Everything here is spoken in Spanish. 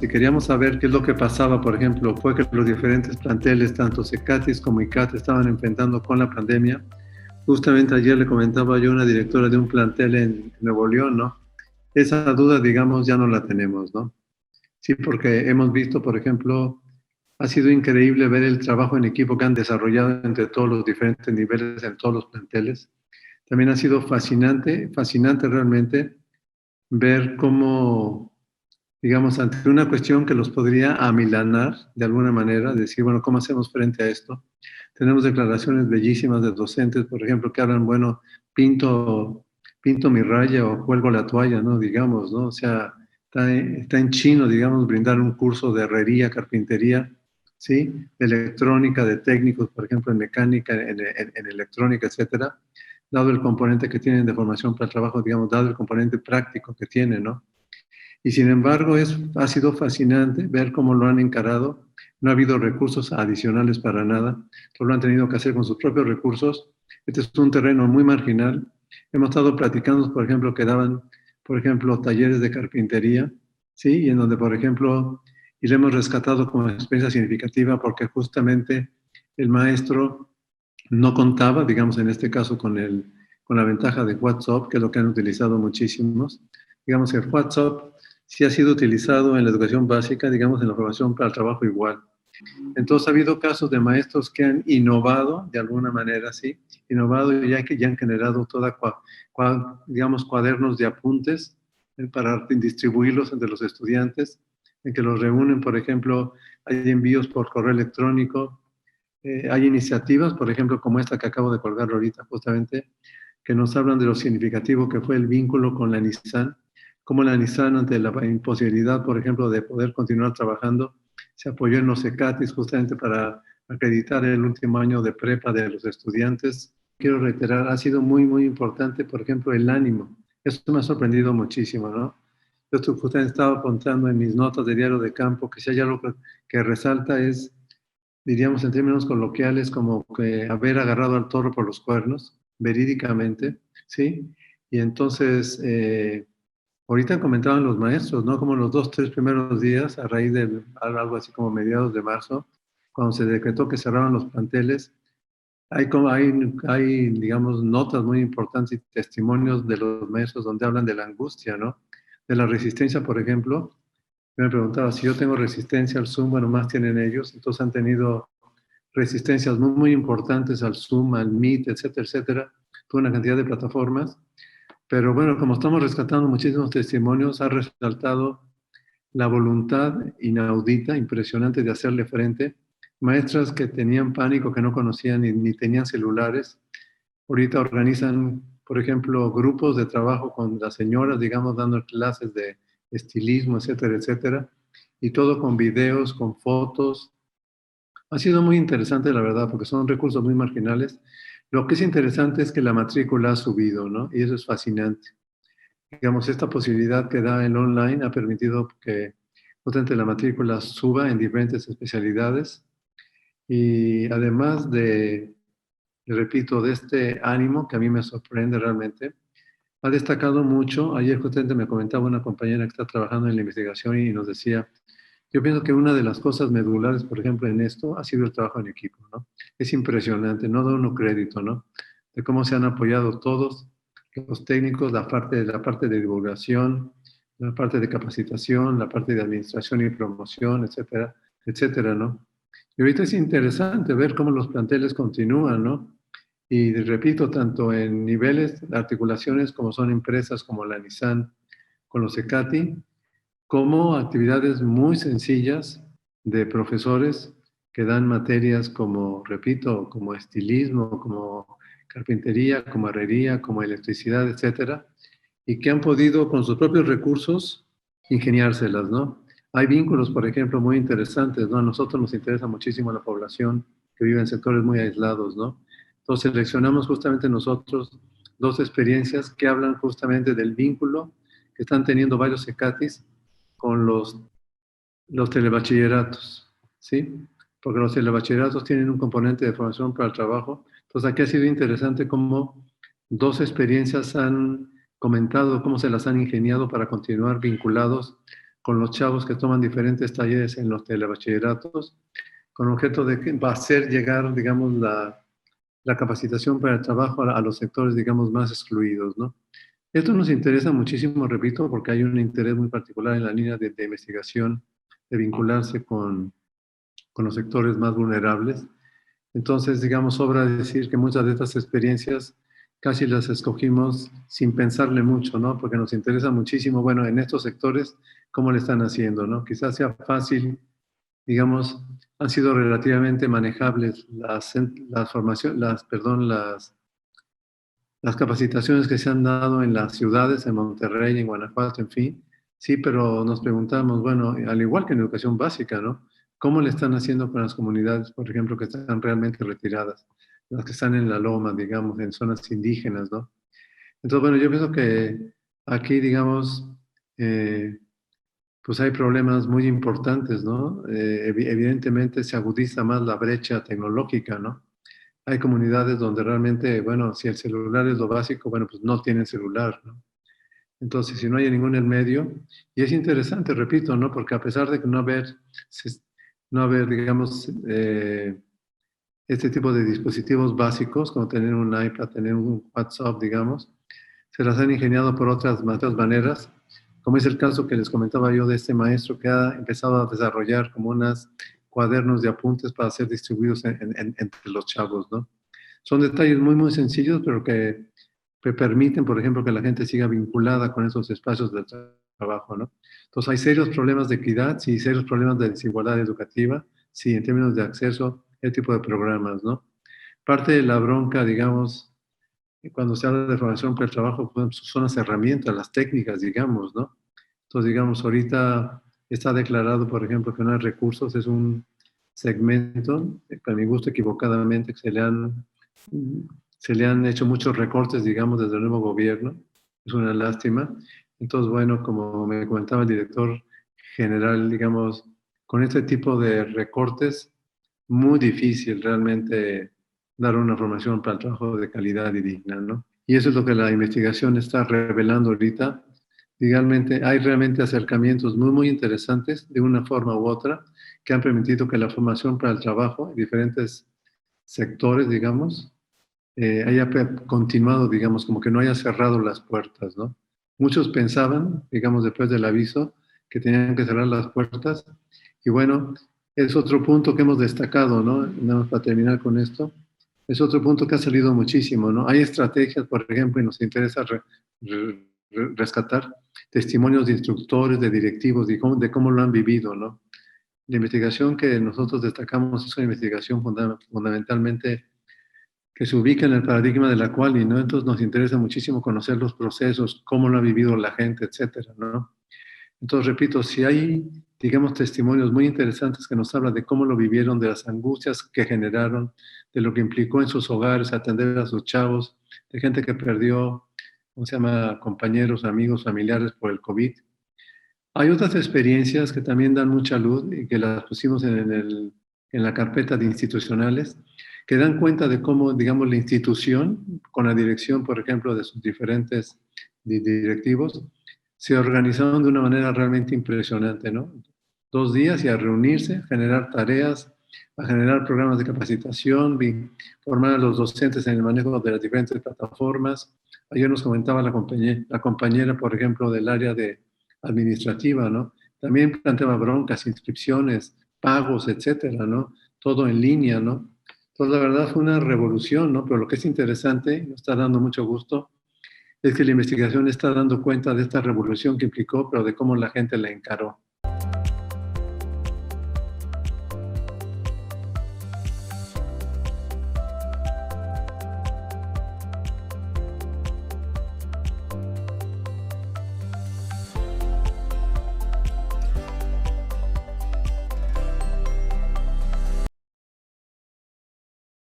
si queríamos saber qué es lo que pasaba, por ejemplo, fue que los diferentes planteles, tanto CECATIS como ICAT, estaban enfrentando con la pandemia. Justamente ayer le comentaba yo a una directora de un plantel en Nuevo León, ¿no? Esa duda, digamos, ya no la tenemos, ¿no? Sí, porque hemos visto, por ejemplo, ha sido increíble ver el trabajo en equipo que han desarrollado entre todos los diferentes niveles en todos los planteles. También ha sido fascinante, fascinante realmente ver cómo, digamos, ante una cuestión que los podría amilanar de alguna manera, decir, bueno, ¿cómo hacemos frente a esto? Tenemos declaraciones bellísimas de docentes, por ejemplo, que hablan, bueno, pinto mi raya o cuelgo la toalla, ¿no? Digamos, ¿no? O sea, está en chino, digamos, brindar un curso de herrería, carpintería, ¿sí? De electrónica, de técnicos, por ejemplo, en mecánica, en electrónica, etcétera, dado el componente que tienen de formación para el trabajo, digamos, dado el componente práctico que tienen, ¿no? Y sin embargo, ha sido fascinante ver cómo lo han encarado. No ha habido recursos adicionales para nada. Todo lo han tenido que hacer con sus propios recursos. Este es un terreno muy marginal. Hemos estado platicando, por ejemplo, que daban, por ejemplo, talleres de carpintería, ¿sí? Y en donde, por ejemplo, y lo hemos rescatado como experiencia significativa porque justamente el maestro no contaba, digamos, en este caso, con la ventaja de WhatsApp, que es lo que han utilizado muchísimos. Digamos que WhatsApp sí ha sido utilizado en la educación básica, digamos, en la formación para el trabajo igual. Entonces ha habido casos de maestros que han innovado de alguna manera, sí, innovado y ya han generado digamos, cuadernos de apuntes para distribuirlos entre los estudiantes, en que los reúnen, por ejemplo, hay envíos por correo electrónico, hay iniciativas, por ejemplo, como esta que acabo de colgar ahorita justamente, que nos hablan de lo significativo que fue el vínculo con la Nissan, cómo la Nissan ante la imposibilidad, por ejemplo, de poder continuar trabajando, se apoyó en los CECATIS justamente para acreditar el último año de prepa de los estudiantes. Quiero reiterar, ha sido muy, muy importante, por ejemplo, el ánimo. Eso me ha sorprendido muchísimo, ¿no? Yo justamente estaba apuntando en mis notas de diario de campo que si hay algo que resalta es, diríamos en términos coloquiales, como que haber agarrado al toro por los cuernos, verídicamente, ¿sí? Y entonces, ahorita comentaban los maestros, ¿no? Como los 2, 3 primeros días, a raíz de algo así como mediados de marzo, cuando se decretó que cerraban los planteles, hay, digamos, notas muy importantes y testimonios de los maestros donde hablan de la angustia, ¿no? De la resistencia, por ejemplo. Yo me preguntaba, si yo tengo resistencia al Zoom, bueno, más tienen ellos, entonces han tenido resistencias muy, muy importantes al Zoom, al Meet, etcétera, etcétera, toda una cantidad de plataformas. Pero bueno, como estamos rescatando muchísimos testimonios, ha resaltado la voluntad inaudita, impresionante de hacerle frente. Maestras que tenían pánico, que no conocían ni tenían celulares, ahorita organizan, por ejemplo, grupos de trabajo con las señoras, digamos, dando clases de estilismo, etcétera, etcétera, y todo con videos, con fotos. Ha sido muy interesante, la verdad, porque son recursos muy marginales. Lo que es interesante es que la matrícula ha subido, ¿no? Y eso es fascinante. Digamos, esta posibilidad que da el online ha permitido que justamente la matrícula suba en diferentes especialidades y además de, repito, de este ánimo que a mí me sorprende realmente, ha destacado mucho. Ayer justamente me comentaba una compañera que está trabajando en la investigación y nos decía, yo pienso que una de las cosas medulares, por ejemplo, en esto ha sido el trabajo en equipo, ¿no? Es impresionante, no da uno crédito, ¿no? De cómo se han apoyado todos los técnicos, la parte de divulgación, la parte de capacitación, la parte de administración y promoción, etcétera, etcétera, ¿no? Y ahorita es interesante ver cómo los planteles continúan, ¿no? Y repito, tanto en niveles de articulaciones como son empresas como la Nissan, con los ECATI, como actividades muy sencillas de profesores que dan materias como, repito, como estilismo, como carpintería, como herrería, como electricidad, etcétera, y que han podido con sus propios recursos ingeniárselas, ¿no? Hay vínculos, por ejemplo, muy interesantes, ¿no? A nosotros nos interesa muchísimo la población que vive en sectores muy aislados, ¿no? Entonces seleccionamos justamente nosotros dos experiencias que hablan justamente del vínculo que están teniendo varios ECATIS con los telebachilleratos, ¿sí? Porque los telebachilleratos tienen un componente de formación para el trabajo. Entonces aquí ha sido interesante cómo dos experiencias han comentado cómo se las han ingeniado para continuar vinculados con los chavos que toman diferentes talleres en los telebachilleratos, con objeto de que va a hacer llegar, digamos, la capacitación para el trabajo a los sectores, digamos, más excluidos, ¿no? Esto nos interesa muchísimo, repito, porque hay un interés muy particular en la línea de investigación, de vincularse con los sectores más vulnerables. Entonces, digamos, sobra decir que muchas de estas experiencias casi las escogimos sin pensarle mucho, ¿no? Porque nos interesa muchísimo, bueno, en estos sectores, cómo le están haciendo, ¿no? Quizás sea fácil, digamos, han sido relativamente manejables las formaciones, las capacitaciones que se han dado en las ciudades, en Monterrey, en Guanajuato, en fin, sí, pero nos preguntamos, bueno, al igual que en educación básica, ¿no? ¿Cómo le están haciendo con las comunidades, por ejemplo, que están realmente retiradas, las que están en la loma, digamos, en zonas indígenas, ¿no? Entonces, bueno, yo pienso que aquí, digamos, eh, pues hay problemas muy importantes, ¿no? Evidentemente se agudiza más la brecha tecnológica, ¿no? Hay comunidades donde realmente, bueno, si el celular es lo básico, bueno, pues no tienen celular, ¿no? Entonces, si no hay ningún en medio, y es interesante, repito, ¿no? Porque a pesar de que no haber, digamos, este tipo de dispositivos básicos, como tener un iPad, tener un WhatsApp, digamos, se las han ingeniado por otras maneras, como es el caso que les comentaba yo de este maestro que ha empezado a desarrollar como unos cuadernos de apuntes para ser distribuidos entre los chavos, ¿no? Son detalles muy, muy sencillos, pero que permiten, por ejemplo, que la gente siga vinculada con esos espacios de trabajo, ¿no? Entonces, hay serios problemas de equidad, sí, serios problemas de desigualdad educativa, sí, en términos de acceso a este tipo de programas, ¿no? Parte de la bronca, digamos, cuando se habla de formación para el trabajo, pues, son las herramientas, las técnicas, digamos, ¿no? Entonces, digamos, ahorita está declarado, por ejemplo, que no hay recursos, es un segmento, a mi gusto equivocadamente, que se le han hecho muchos recortes, digamos, desde el nuevo gobierno. Es una lástima. Entonces, bueno, como me comentaba el director general, digamos, con este tipo de recortes, muy difícil realmente dar una formación para el trabajo de calidad y digna, ¿no? Y eso es lo que la investigación está revelando ahorita. Legalmente hay realmente acercamientos muy, muy interesantes de una forma u otra que han permitido que la formación para el trabajo en diferentes sectores, digamos, haya continuado, digamos, como que no haya cerrado las puertas, ¿no? Muchos pensaban, digamos, después del aviso, que tenían que cerrar las puertas. Y bueno, es otro punto que hemos destacado, ¿no? Nada más para terminar con esto. Es otro punto que ha salido muchísimo, ¿no? Hay estrategias, por ejemplo, y nos interesa rescatar testimonios de instructores, de directivos, de cómo lo han vivido, ¿no? La investigación que nosotros destacamos es una investigación fundamentalmente que se ubica en el paradigma de la quali, ¿no? Entonces nos interesa muchísimo conocer los procesos, cómo lo ha vivido la gente, etcétera, ¿no? Entonces, repito, si hay, digamos, testimonios muy interesantes que nos hablan de cómo lo vivieron, de las angustias que generaron, de lo que implicó en sus hogares atender a sus chavos, de gente que perdió, ¿cómo se llama?, compañeros, amigos, familiares por el COVID. Hay otras experiencias que también dan mucha luz y que las pusimos en la carpeta de institucionales, que dan cuenta de cómo, digamos, la institución, con la dirección, por ejemplo, de sus diferentes directivos, se organizaron de una manera realmente impresionante, ¿no? 2 días y a reunirse, a generar tareas, a generar programas de capacitación, formar a los docentes en el manejo de las diferentes plataformas. Ayer nos comentaba la compañera, por ejemplo, del área de administrativa, ¿no? También planteaba broncas, inscripciones, pagos, etcétera, ¿no? Todo en línea, ¿no? Entonces, la verdad fue una revolución, ¿no? Pero lo que es interesante, y nos está dando mucho gusto, es que la investigación está dando cuenta de esta revolución que implicó, pero de cómo la gente la encaró.